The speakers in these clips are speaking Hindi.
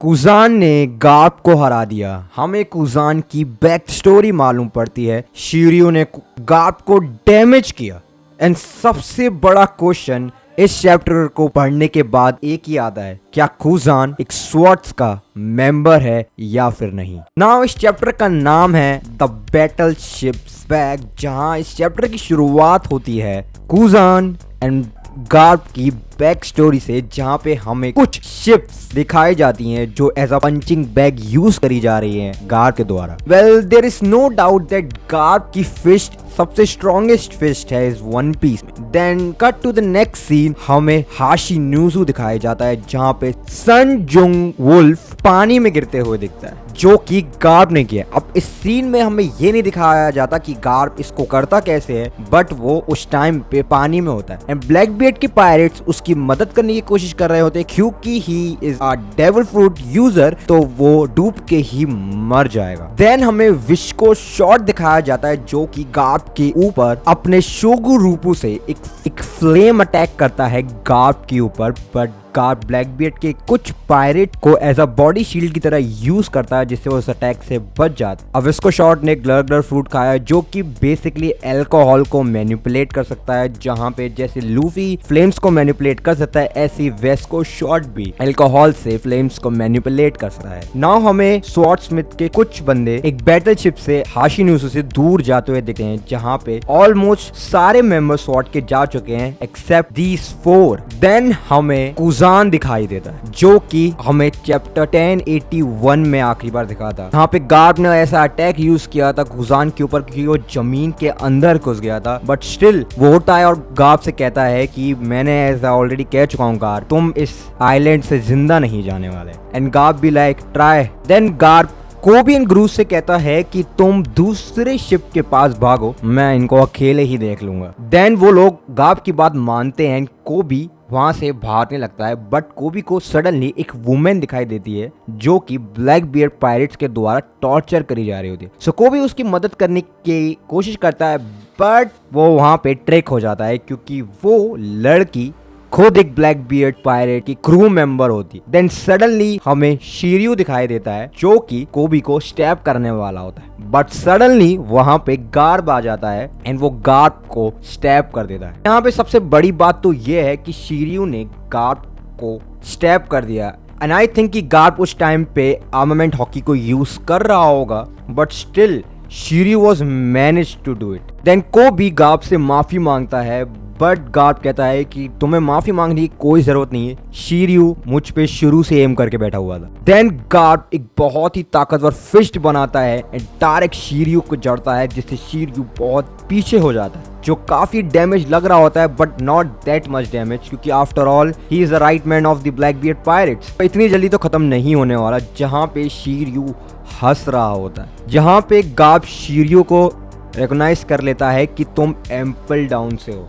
कुजान ने गाप को हरा दिया। हमें कुजान की बैक स्टोरी मालूम पड़ती है। शिरियो ने गाप को डैमेज किया। एंड सबसे बड़ा क्वेश्चन इस चैप्टर को पढ़ने के बाद एक ही आता है, क्या कुजान एक स्वॉर्ड्स का मेंबर है या फिर नहीं। नाउ इस चैप्टर का नाम है द बैटलशिप्स बैक, जहां इस चैप्टर की शुरुआत होती है कुजान एंड गार्प की बैक स्टोरी से, जहां पे हमें कुछ शिप्स दिखाई जाती हैं जो as a punching bag use करी जा रही हैं गार्प के द्वारा। Well there is no doubt that Garp की फिस्ट सबसे स्ट्रॉन्गेस्ट फिस्ट है इस वन पीस में। Then cut to the next scene, हमें हाशिनुजु दिखाया जाता है जहां पे सन जुंग वुल्फ पानी में गिरते हुए दिखता है, जो कि गार्प ने किया। अब इस सीन में हमें ये नहीं दिखाया जाता कि गार्प इसको करता कैसे है, बट वो उस टाइम पे पानी में होता है एंड ब्लैक बियर्ड के पायरेट्स उसकी मदद करने की कोशिश कर रहे होते हैं, क्योंकि he is a devil fruit user, तो वो डूब के ही मर जाएगा। देन हमें विश्को शॉट दिखाया जाता है जो कि गार्प के ऊपर अपने शोगु रूपू से एक फ्लेम अटैक करता है गार्प के ऊपर, बट गार्प ब्लैक बियर्ड के कुछ पायरेट को एज अ बॉडी शील्ड की तरह यूज करता है, जिससे वो उस अटैक से बच जाता है। अब विस्को शॉट ने ग्लर फ्रूट खाया जो कि बेसिकली अल्कोहल को मैनिपुलेट कर सकता है, जहां पे जैसे लूफी फ्लेम्स को मैनिपुलेट कर सकता है, ऐसी वेस्को शॉट भी अल्कोहल से फ्लेम्स को मैनिपुलेट कर सकता है। नाउ हमें स्वॉर्ड स्मिथ के कुछ बंदे एक बैटलशिप से हाशिनुजु से दूर जाते हुए दिखते हैं, जहां पे ऑलमोस्ट सारे मेंबर स्वॉर्ड के जा चुके हैं एक्सेप्ट दीस 4। देन हमें कुजान दिखाई देता है जो कि हमें चैप्टर 1081 में आखिरी बार दिखा था। यहाँ पे गार्प ने ऐसा अटैक यूज किया था कुजान के ऊपर, क्योंकि वो जमीन के अंदर घुस गया था, बट स्टिल वो उठता है और गार्प से कहता है कि मैंने ऐसा ऑलरेडी कह चुका हूँ गार्प, तुम इस आइलैंड से जिंदा नहीं जाने वाले। एंड गार्प भी लाइक ट्राई। देन गार्प कोबी एंड ग्रूस से कहता है कि तुम दूसरे शिप के पास भागो, मैं इनको अकेले ही देख लूंगा। देन वो लोग गार्प की बात मानते हैं। कोबी वहां से भागने लगता है, बट कोबी को सडनली एक वुमेन दिखाई देती है जो कि ब्लैक बियर्ड पायरेट्स के द्वारा टॉर्चर करी जा रही होती है। सो कोबी उसकी मदद करने की कोशिश करता है, बट वो वहां पे ट्रिक हो जाता है, क्योंकि वो लड़की खुद एक ब्लैक बियर्ड पायरेट की क्रू मेंबर होती। देन सडनली हमें शिरियो दिखाई देता है जो कि कोबी को स्टैब करने वाला होता है, बट सडनली वहां पे गार्प आ जाता है एंड वो गार्प को स्टैब कर देता है। यहाँ पे सबसे बड़ी बात तो ये है कि शिरियो ने गार्प को स्टैब कर दिया एंड आई थिंक कि गार्प उस टाइम पे आर्मामेंट हॉकी को यूज कर रहा होगा, but still Shiryu was manage to do it. Then Koby Garp से माफी मांगता है, बट गार्प कहता है कि तुम्हें माफी मांगने की कोई जरूरत नहीं है, शिरियो मुझ पे शुरू से एम करके बैठा हुआ था। देन गार्प एक बहुत ही ताकतवर फिस्ट बनाता है एंड डायरेक्ट शिरियो को जड़ता है, जिससे शिरियो बहुत पीछे हो जाता है, जो काफी डैमेज लग रहा होता है, but not that much damage, क्योंकि after all he is the right man of the Blackbeard pirates. इतनी जल्दी तो खत्म नहीं होने वाला। जहां पे शिरियो हंस रहा होता है, जहां पे गार्प शिरियो को रिकॉग्नाइज कर लेता है कि तुम एम्पल डाउन से हो।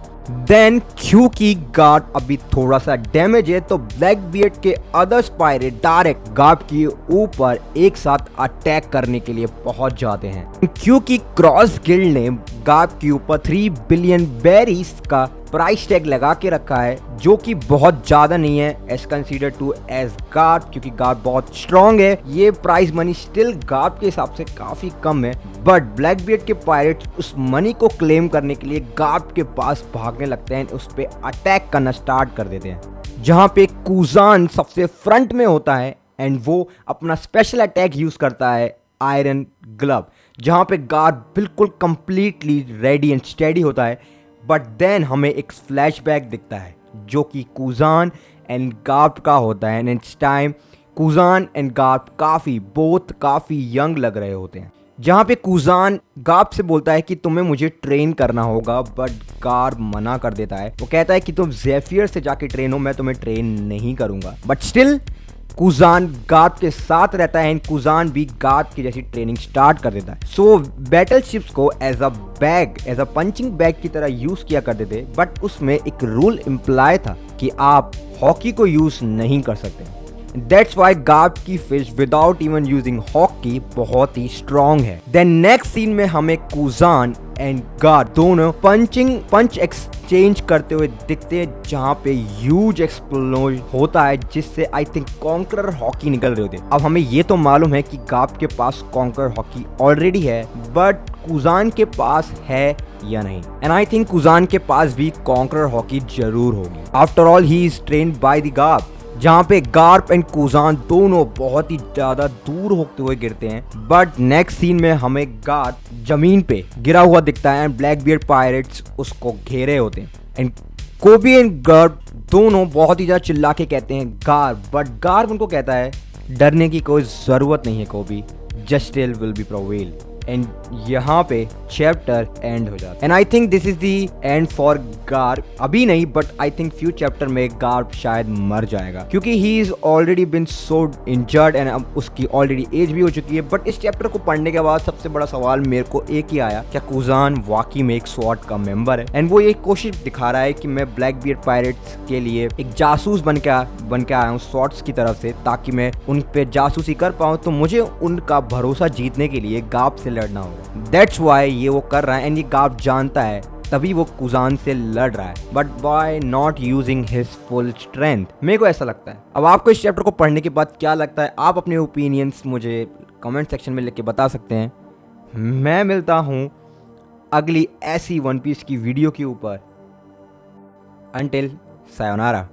देन क्योंकि गार्प अभी थोड़ा सा डैमेज है, तो ब्लैक बियर्ड के अदर्स पायरेट डायरेक्ट गार्प के ऊपर एक साथ अटैक करने के लिए पहुंच जाते हैं, क्योंकि क्रॉस गिल्ड ने गार्प के ऊपर 3 बिलियन बेरीज का प्राइस टैग लगा के रखा है, जो कि बहुत ज्यादा नहीं है as consider to as Garp, क्योंकि गार्प बहुत स्ट्रॉन्ग है। ये प्राइस मनी स्टिल गार्प के हिसाब से काफी कम है, बट ब्लैक बियर्ड के पायरेट्स उस मनी को क्लेम करने के लिए गार्प के पास भागने लगते हैं, उस पे अटैक करना स्टार्ट कर देते हैं, जहां पे कुजान सबसे फ्रंट में होता है एंड वो अपना स्पेशल अटैक यूज करता है आयरन ग्लव, जहां पे गार्प बिल्कुल कंप्लीटली रेडी एंड स्टेडी होता है। बट देन हमें एक फ्लैशबैक दिखता है जो कि कुजान एंड गार्प का होता है, and it's time Kuzan and Garp काफी यंग लग रहे होते हैं, जहां पे कुजान गार्प से बोलता है कि तुम्हें मुझे ट्रेन करना होगा, बट गार्प मना कर देता है। वो कहता है कि तुम ज़ेफियर से जाके ट्रेन हो, मैं तुम्हें ट्रेन नहीं करूंगा, बट स्टिल कुजान गार्प के साथ रहता है एंड कुजान भी गार्प की जैसी ट्रेनिंग स्टार्ट कर देता है। सो बैटलशिप्स को एज अ पंचिंग बैग की तरह यूज किया करते थे, बट उसमें एक रूल इम्प्लाई था कि आप हॉकी को यूज नहीं कर सकते। दैट्स वाई गार्प की fish without even using hockey बहुत ही स्ट्रॉन्ग है। देन नेक्स्ट सीन में हमें कुजान एंड गार्प दोनों पंच एक्सचेंज करते हुए दिखते हैं, जहां पे ह्यूज एक्सप्लोजन होता है जिससे आई थिंक कॉन्करर हॉकी निकल रहे होते। अब हमें ये तो मालूम है कि गार्प के पास कॉन्करर हॉकी ऑलरेडी है, बट कुजान के पास है या नहीं। एंड आई थिंक कुजान के पास भी कॉन्करर हॉकी जरूर होगी। After all he is trained by the Garp, जहाँ पे गार्प एंड कुजान दोनों बहुत ही ज्यादा दूर होते हुए गिरते हैं। बट नेक्स्ट सीन में हमें गार्प जमीन पे गिरा हुआ दिखता है एंड ब्लैक बियर्ड पायरेट्स उसको घेरे होते हैं। एंड कोबी एंड गार्प दोनों बहुत ही ज्यादा चिल्ला के कहते हैं गार्प, बट गार्प उनको कहता है डरने की कोई जरूरत नहीं है कोबी, जस्टिल विल बी प्रोवेल। एंड यहाँ पे चैप्टर एंड हो जाता है। And I think this is the and for Garp. अभी नहीं, but I think few chapter में गार्प शायद मर जाएगा, क्योंकि he is already been so injured and अब उसकी ऑलरेडी एज भी हो चुकी है। बट इस चैप्टर को पढ़ने के बाद सबसे बड़ा सवाल मेरे को एक ही आया, क्या कुजान वाकई में एक स्वॉर्ड का मेंबर है? एंड वो ये कोशिश दिखा रहा है कि मैं ब्लैक बियर्ड पायरेट्स के लिए एक जासूस बन के आया हूँ स्वॉर्ड्स की तरफ से, ताकि मैं उन पे जासूसी कर पाऊँ। तो मुझे उनका भरोसा जीतने के लिए गार्प से लड़ना होगा। दैट्स वाई ये वो कर रहा है। एंड ये गार्प जानता है, तभी वो कुजान से लड़ रहा है, but by not using his full strength. मेरे को ऐसा लगता है। अब आपको इस चैप्टर को पढ़ने के बाद क्या लगता है, आप अपने ओपिनियंस मुझे कमेंट सेक्शन में लिख के बता सकते हैं। मैं मिलता हूं अगली ऐसी वन पीस की वीडियो के ऊपर। Until sayonara.